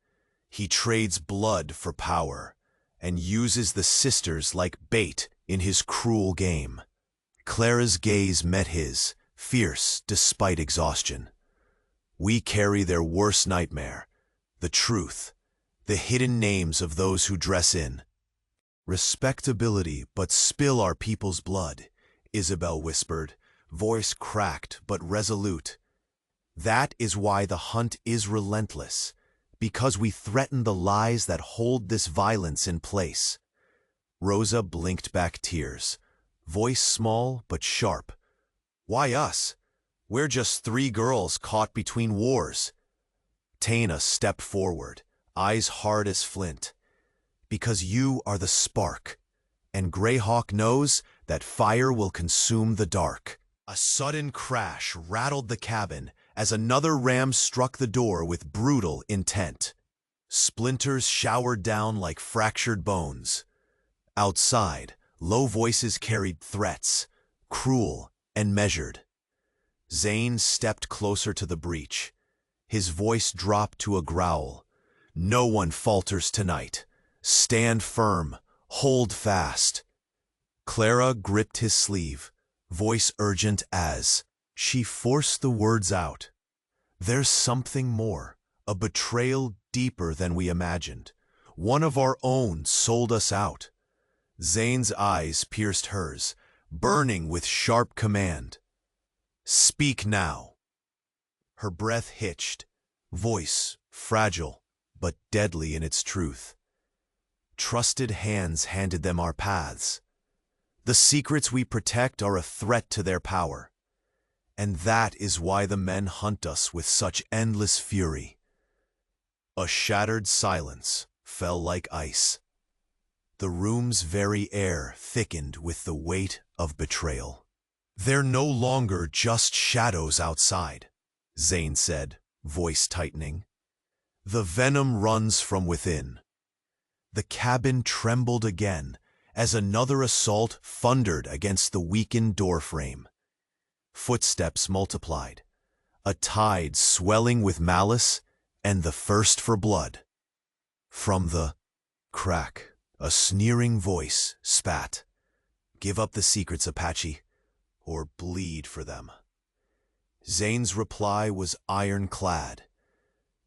He trades blood for power, and uses the sisters like bait in his cruel game. Clara's gaze met his, fierce despite exhaustion. "We carry their worst nightmare, the truth, the hidden names of those who dress in." "Respectability but spill our people's blood," Isabel whispered, voice cracked but resolute. That is why the hunt is relentless, because we threaten the lies that hold this violence in place. Rosa blinked back tears, voice small but sharp. Why us? We're just 3 girls caught between wars. Taina stepped forward, eyes hard as flint. Because you are the spark, and Greyhawk knows that fire will consume the dark. A sudden crash rattled the cabin as another ram struck the door with brutal intent. Splinters showered down like fractured bones. Outside, low voices carried threats, cruel and measured. Zane stepped closer to the breach. His voice dropped to a growl. No one falters tonight. Stand firm. Hold fast. Clara gripped his sleeve, voice urgent as she forced the words out. There's something more, a betrayal deeper than we imagined. One of our own sold us out. Zane's eyes pierced hers, burning with sharp command. Speak now. Her breath hitched, voice fragile but deadly in its truth. Trusted hands handed them our paths. The secrets we protect are a threat to their power. And that is why the men hunt us with such endless fury. A shattered silence fell like ice. The room's very air thickened with the weight of betrayal. They're no longer just shadows outside, Zane said, voice tightening. The venom runs from within. The cabin trembled again as another assault thundered against the weakened doorframe. Footsteps multiplied, a tide swelling with malice and the thirst for blood. From the crack, a sneering voice spat. Give up the secrets, Apache, or bleed for them. Zane's reply was ironclad.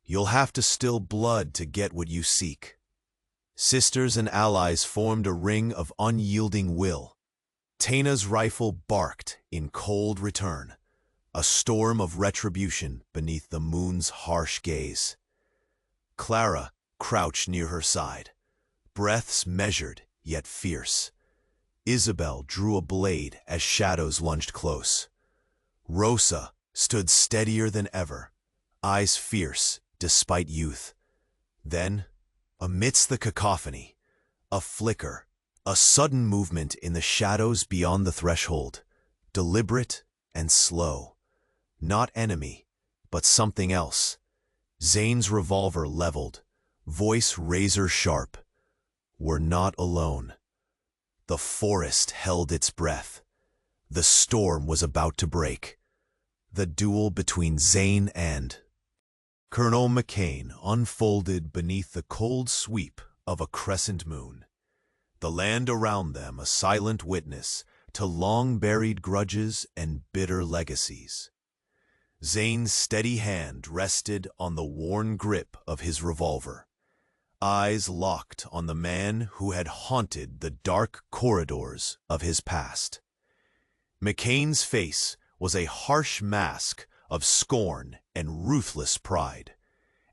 You'll have to spill blood to get what you seek. Sisters and allies formed a ring of unyielding will. Taina's rifle barked in cold return, a storm of retribution beneath the moon's harsh gaze. Clara crouched near her side, breaths measured yet fierce. Isabel drew a blade as shadows lunged close. Rosa stood steadier than ever, eyes fierce despite youth. Then, amidst the cacophony, a flicker, a sudden movement in the shadows beyond the threshold, deliberate and slow. Not enemy, but something else. Zane's revolver leveled, voice razor sharp. We're not alone. The forest held its breath. The storm was about to break. The duel between Zane and Colonel McCain unfolded beneath the cold sweep of a crescent moon. The land around them a silent witness to long-buried grudges and bitter legacies. Zane's steady hand rested on the worn grip of his revolver, eyes locked on the man who had haunted the dark corridors of his past. McCain's face was a harsh mask of scorn and ruthless pride,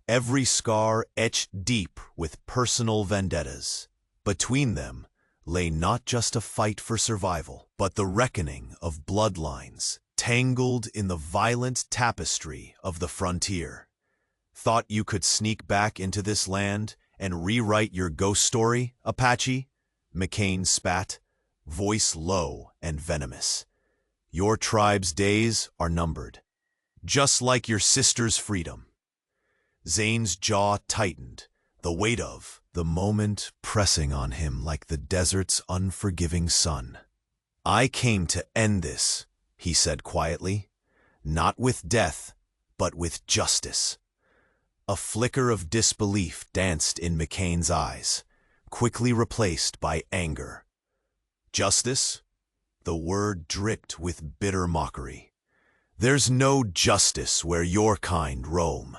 every scar etched deep with personal vendettas. Between them lay not just a fight for survival, but the reckoning of bloodlines, tangled in the violent tapestry of the frontier. Thought you could sneak back into this land and rewrite your ghost story, Apache? McCain spat, voice low and venomous. Your tribe's days are numbered, just like your sister's freedom. Zane's jaw tightened, the weight of the moment pressing on him like the desert's unforgiving sun. I came to end this, he said quietly, not with death, but with justice. A flicker of disbelief danced in McCain's eyes, quickly replaced by anger. Justice? The word dripped with bitter mockery. There's no justice where your kind roam.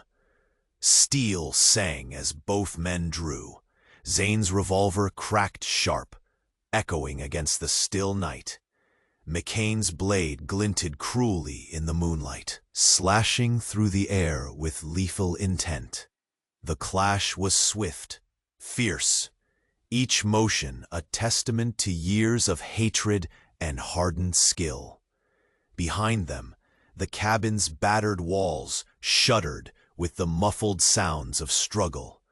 Steel sang as both men drew. Zane's revolver cracked sharp, echoing against the still night. McCain's blade glinted cruelly in the moonlight, slashing through the air with lethal intent. The clash was swift, fierce, each motion a testament to years of hatred and hardened skill. Behind them, the cabin's battered walls shuddered with the muffled sounds of struggle.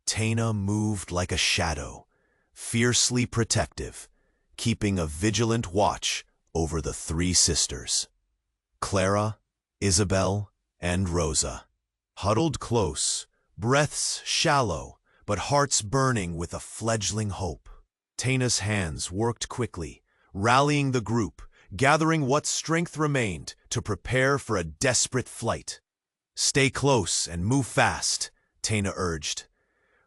Tana moved like a shadow, fiercely protective, keeping a vigilant watch over the three sisters. Clara, Isabel, and Rosa, huddled close, breaths shallow, but hearts burning with a fledgling hope. Tana's hands worked quickly, rallying the group, gathering what strength remained to prepare for a desperate flight. "Stay close and move fast," Tana urged.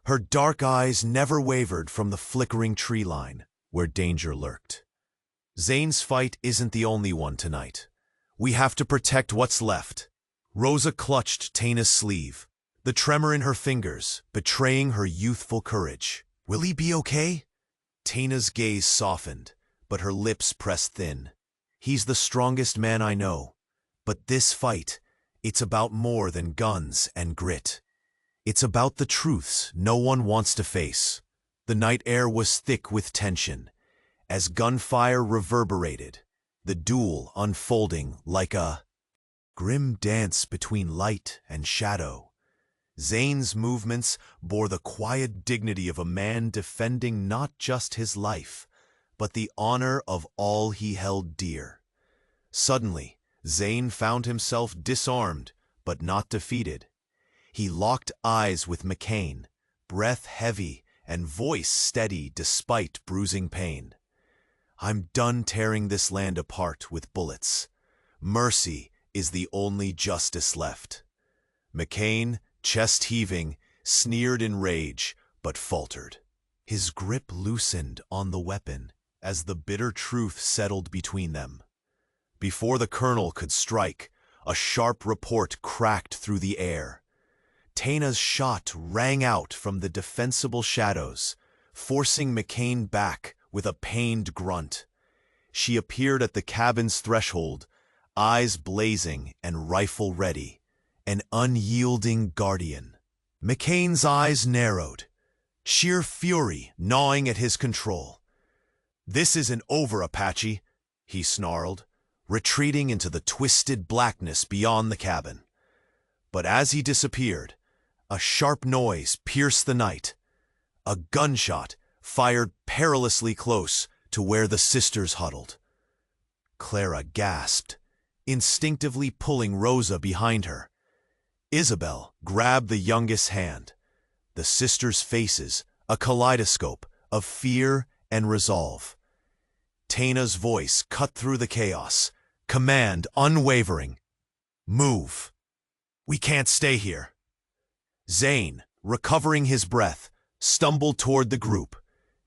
Her dark eyes never wavered from the flickering tree line, where danger lurked. "Zane's fight isn't the only one tonight. We have to protect what's left." Rosa clutched Tana's sleeve, the tremor in her fingers betraying her youthful courage. "Will he be okay?" Tana's gaze softened, but her lips pressed thin. "He's the strongest man I know. But this fight, it's about more than guns and grit. It's about the truths no one wants to face." The night air was thick with tension. As gunfire reverberated, the duel unfolding like a grim dance between light and shadow. Zane's movements bore the quiet dignity of a man defending not just his life, but the honor of all he held dear. Suddenly, Zane found himself disarmed, but not defeated. He locked eyes with McCain, breath heavy and voice steady despite bruising pain. "I'm done tearing this land apart with bullets. Mercy is the only justice left." McCain, chest heaving, sneered in rage, but faltered. His grip loosened on the weapon as the bitter truth settled between them. Before the colonel could strike, a sharp report cracked through the air. Tana's shot rang out from the defensible shadows, forcing McCain back with a pained grunt. She appeared at the cabin's threshold, eyes blazing and rifle ready, an unyielding guardian. McCain's eyes narrowed, sheer fury gnawing at his control. "This isn't over, Apache," he snarled, retreating into the twisted blackness beyond the cabin. But as he disappeared, a sharp noise pierced the night. A gunshot fired perilously close to where the sisters huddled. Clara gasped, instinctively pulling Rosa behind her. Isabel grabbed the youngest hand. The sisters' faces, a kaleidoscope of fear and resolve. Tana's voice cut through the chaos, command unwavering. "Move. We can't stay here." Zane, recovering his breath, stumbled toward the group,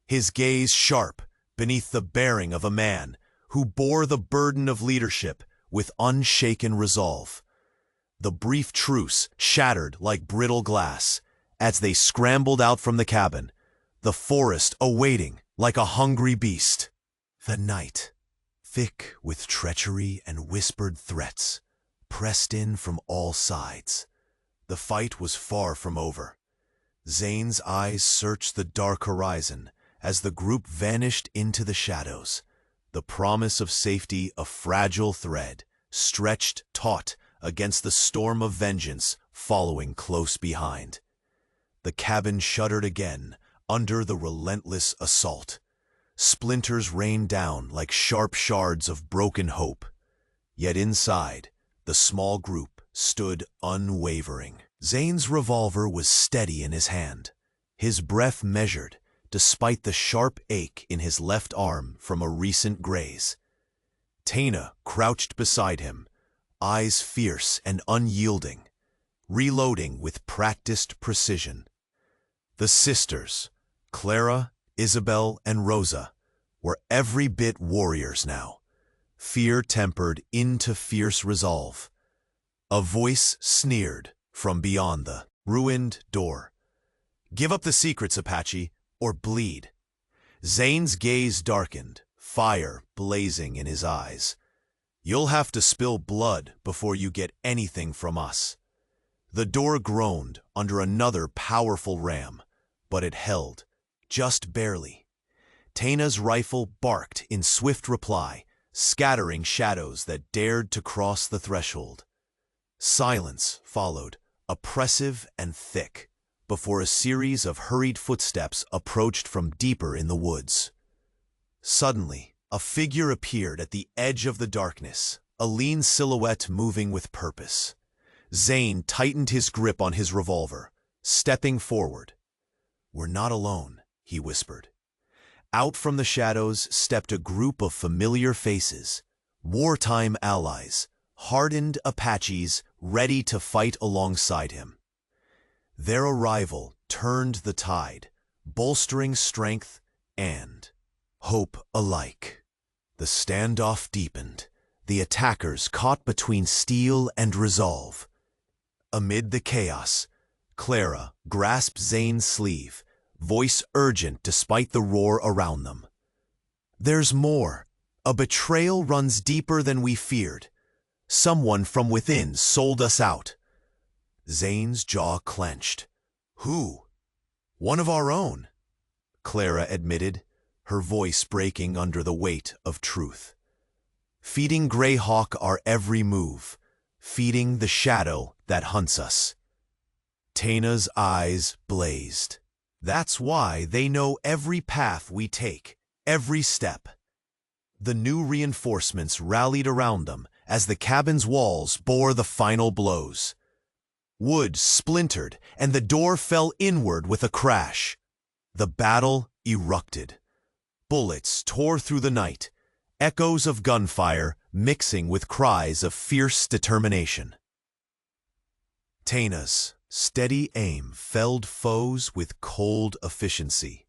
his gaze sharp beneath the bearing of a man who bore the burden of leadership with unshaken resolve. The brief truce shattered like brittle glass as they scrambled out from the cabin, the forest awaiting like a hungry beast. The night, thick with treachery and whispered threats, pressed in from all sides. The fight was far from over. Zane's eyes searched the dark horizon as the group vanished into the shadows, the promise of safety a fragile thread, stretched taut against the storm of vengeance following close behind. The cabin shuddered again under the relentless assault. Splinters rained down like sharp shards of broken hope. Yet inside, the small group stood unwavering. Zane's revolver was steady in his hand, his breath measured, despite the sharp ache in his left arm from a recent graze. Tana crouched beside him, eyes fierce and unyielding, reloading with practiced precision. The sisters, Clara, Isabel, and Rosa, were every bit warriors now, fear tempered into fierce resolve. A voice sneered from beyond the ruined door. "Give up the secrets, Apache, or bleed." Zane's gaze darkened, fire blazing in his eyes. "You'll have to spill blood before you get anything from us." The door groaned under another powerful ram, but it held, just barely. Taina's rifle barked in swift reply, scattering shadows that dared to cross the threshold. Silence followed, oppressive and thick, before a series of hurried footsteps approached from deeper in the woods. Suddenly, a figure appeared at the edge of the darkness, a lean silhouette moving with purpose. Zane tightened his grip on his revolver, stepping forward. "We're not alone," he whispered. Out from the shadows stepped a group of familiar faces, wartime allies, hardened Apaches ready to fight alongside him. Their arrival turned the tide, bolstering strength and hope alike. The standoff deepened, the attackers caught between steel and resolve. Amid the chaos, Clara grasped Zane's sleeve, voice urgent despite the roar around them. "There's more. A betrayal runs deeper than we feared. Someone from within sold us out." Zane's jaw clenched. "Who?" "One of our own," Clara admitted, her voice breaking under the weight of truth. "Feeding Greyhawk our every move, feeding the shadow that hunts us." Taina's eyes blazed. "That's why they know every path we take, every step." The new reinforcements rallied around them as the cabin's walls bore the final blows. Wood splintered and the door fell inward with a crash. The battle erupted. Bullets tore through the night, echoes of gunfire mixing with cries of fierce determination. Taina's steady aim felled foes with cold efficiency,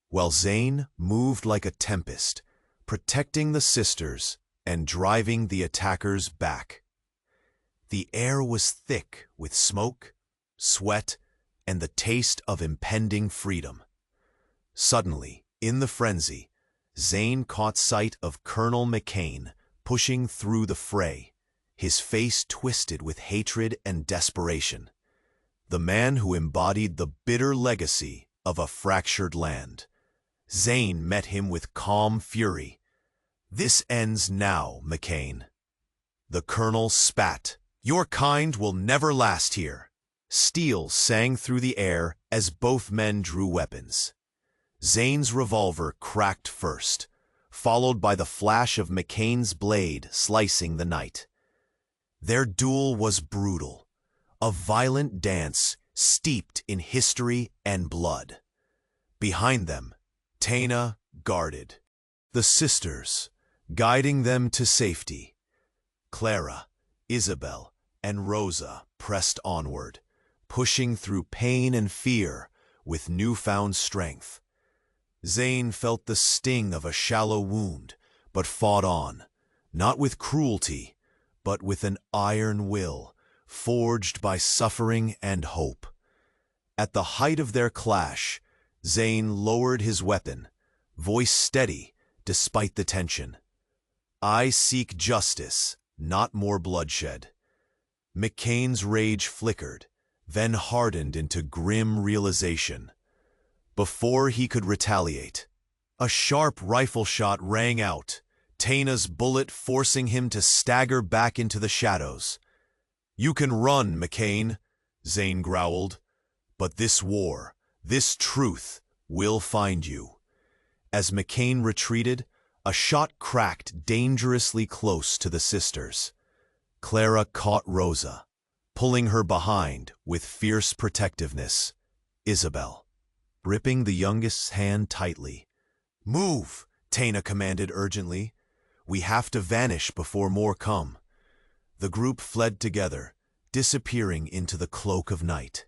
while Zane moved like a tempest, protecting the sisters and driving the attackers back. The air was thick with smoke, sweat, and the taste of impending freedom. Suddenly, in the frenzy, Zane caught sight of Colonel McCain pushing through the fray, his face twisted with hatred and desperation. The man who embodied the bitter legacy of a fractured land. Zane met him with calm fury. "This ends now, McCain." The colonel spat. "Your kind will never last here." Steel sang through the air as both men drew weapons. Zane's revolver cracked first, followed by the flash of McCain's blade slicing the night. Their duel was brutal, a violent dance steeped in history and blood. Behind them, Taina guarded. The sisters, guiding them to safety. Clara, Isabel, and Rosa pressed onward, pushing through pain and fear with newfound strength. Zane felt the sting of a shallow wound, but fought on, not with cruelty, but with an iron will, forged by suffering and hope. At the height of their clash, Zane lowered his weapon, voice steady despite the tension. "I seek justice, not more bloodshed." McCain's rage flickered, then hardened into grim realization. Before he could retaliate, a sharp rifle shot rang out, Taina's bullet forcing him to stagger back into the shadows. "You can run, McCain," Zane growled, "but this war, this truth, will find you." As McCain retreated, a shot cracked dangerously close to the sisters. Clara caught Rosa, pulling her behind with fierce protectiveness. Isabel, gripping the youngest's hand tightly. "Move," Taina commanded urgently. "We have to vanish before more come." The group fled together, disappearing into the cloak of night.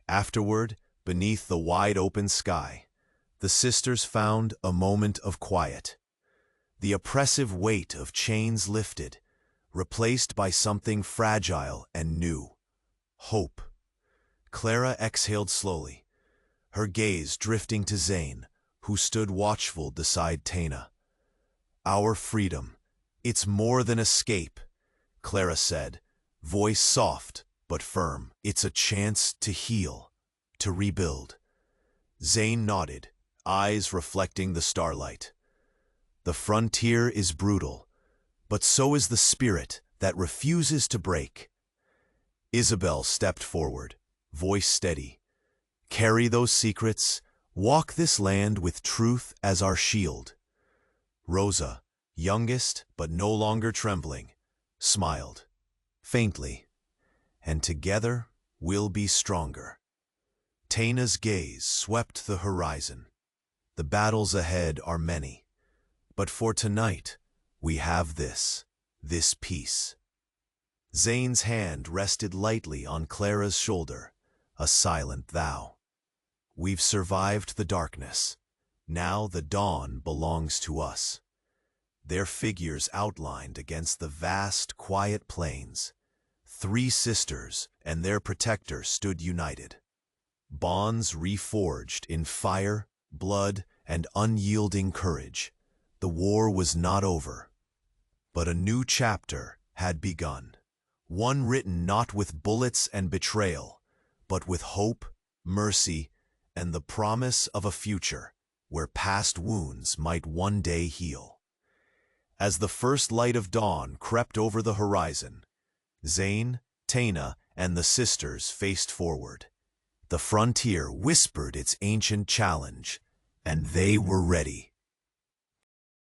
Afterward, beneath the wide-open sky, the sisters found a moment of quiet. The oppressive weight of chains lifted, replaced by something fragile and new. Hope. Clara exhaled slowly, her gaze drifting to Zane, who stood watchful beside Taina. Our freedom. It's more than escape, Clara said, voice soft but firm. It's a chance to heal, to rebuild. Zane nodded, eyes reflecting the starlight. The frontier is brutal, but so is the spirit that refuses to break. Isabel stepped forward, voice steady. Carry those secrets, walk this land with truth as our shield. Rosa, youngest but no longer trembling, smiled, faintly, and together we'll be stronger. Taina's gaze swept the horizon. The battles ahead are many, but for tonight we have this peace. Zane's hand rested lightly on Clara's shoulder, a silent thou. We've survived the darkness. Now the dawn belongs to us. Their figures outlined against the vast, quiet plains. 3 sisters and their protector stood united. Bonds reforged in fire, blood, and unyielding courage. The war was not over, but a new chapter had begun. One written not with bullets and betrayal, but with hope, mercy, and the promise of a future where past wounds might one day heal. As the first light of dawn crept over the horizon, Zane, Taina, and the sisters faced forward. The frontier whispered its ancient challenge, and they were ready.